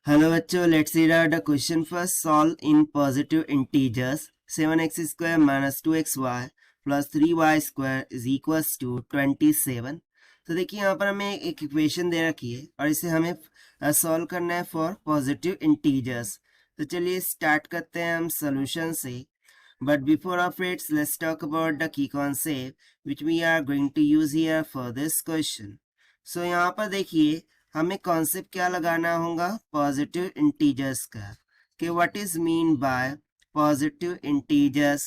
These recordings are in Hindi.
हेलो बच्चों, let's read out the question first. Solve in positive integers 7x² minus 2xy plus 3y square is equals to 27. तो देखिए यहाँ पर हमें एक इक्वेशन दे रखी है और इसे हमें सॉल्व करना है फॉर पॉजिटिव इंटीजर्स. तो चलिए स्टार्ट करते हैं हम सोल्यूशन से. But before of its let's talk about the key concept which we are going to use here for this question. So यहाँ पर देखिए हमें कॉन्सेप्ट क्या लगाना होगा, पॉजिटिव इंटीजर्स का. कि what is mean by positive integers.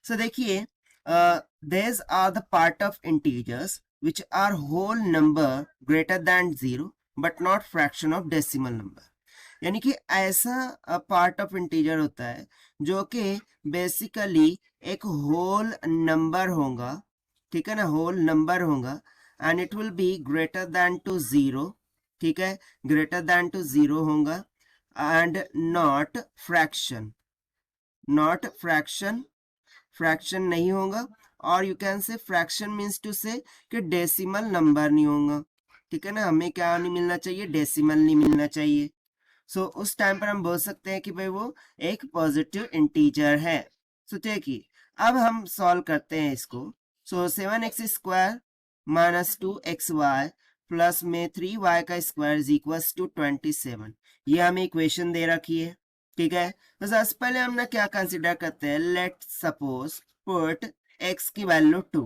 So देखिए there are the part of integers which are whole number greater than 0 but not fraction of decimal number. यानी कि ऐसा पार्ट ऑफ इंटीजर होता है जो कि बेसिकली एक होल नंबर होगा, ठीक है ना, होल नंबर होगा and it will be greater than to 0, ठीक है, ग्रेटर दैन टू 0 होगा and not fraction, not fraction, fraction नहीं होगा. और you can say fraction means to say कि डेसिमल नंबर नहीं होगा, ठीक है ना. हमें क्या नहीं मिलना चाहिए, डेसिमल नहीं मिलना चाहिए. सो उस टाइम पर हम बोल सकते हैं कि भाई वो एक पॉजिटिव इंटीजर है. सो देखिए अब हम सॉल्व करते हैं इसको. सो 7x² माइनस 2xy प्लस में 3y का स्क्वायर इज इक्वल्स टू 27. ये हमें इक्वेशन दे रखी है, ठीक है. तो सबसे पहले हम ना क्या कंसिडर करते हैं, लेट सपोज पुट x की वैल्यू 2.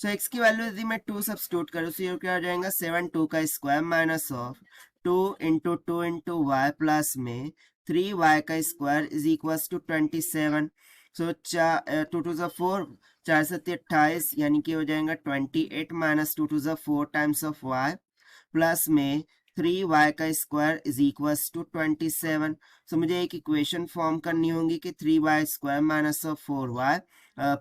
सो x की वैल्यू यदि मैं 2 सब्स्टिट्यूट करूँ तो ये क्या हो जाएगा, 7 2 का square minus of 2 into 2 into y plus में 3y का square is equals to 27. So 2 to 4, 4 से 28 यानी कि हो जाएगा 28 minus 2 to 4 times of y plus में 3y का square is equals to 27. So मुझे एक इक्वेशन फॉर्म करनी होगी कि 3y square minus of 4y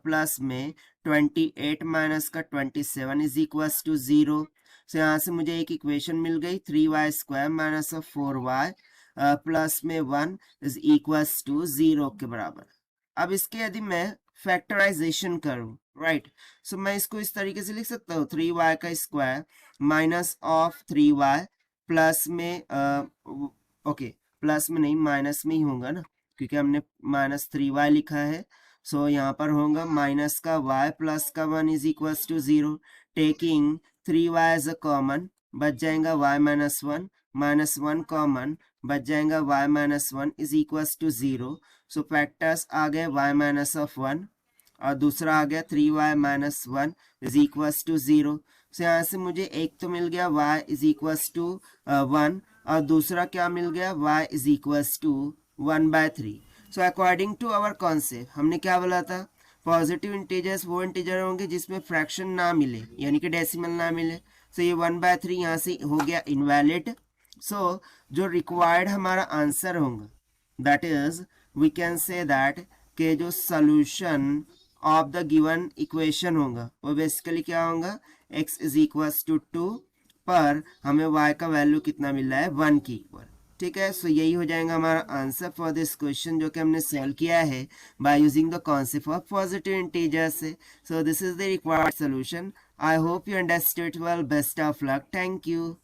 plus में 28 माइनस का 27 इज इक्वल्स टू 0. सो यहाँ से मुझे एक इक्वेशन मिल गई, 3y square minus of 4y plus में 1 इज इक्वल्स टू 0 के बराबर. अब इसके यदि मैं फैक्टराइजेशन करूं, राइट, सो मैं इसको इस तरीके से लिख सकता हूँ, 3y का square minus of 3y plus में ओके प्लस में नहीं माइनस में ही होगा ना, क्योंकि हमने माइनस 3y लिखा है. सो यहाँ पर होगा माइनस का y प्लस का 1 is equals to 0. Taking 3y as a common बच जाएगा y माइनस 1, माइनस 1 कॉमन बच जाएगा y minus 1 is equals to 0. So factors आ गए y माइनस ऑफ 1 और दूसरा आ गया 3y minus 1 is equals to 0. So यहाँ से मुझे एक तो मिल गया y इज इक्वल्स टू 1 और दूसरा क्या मिल गया, y is equals to 1/3. So according to our concept हमने क्या बोला था, पॉजिटिव इंटीजर्स वो इंटीजर होंगे जिसमें फ्रैक्शन ना मिले यानी कि डेसिमल ना मिले. सो ये 1/3 यहाँ से हो गया इनवैलिड. सो जो रिक्वायर्ड हमारा आंसर होगा that is we can say that के जो solution of the given equation होगा वो बेसिकली क्या होगा, x इज इक्वल्स टू 2 पर हमें y का वैल्यू कितना मिल रहा है, 1 की इक्वल, ठीक है. सो यही हो जाएगा हमारा आंसर फॉर दिस क्वेश्चन जो कि हमने सॉल्व किया है by using the concept of positive integers. So this is the required solution. I hope you understood well. Best of luck. Thank you.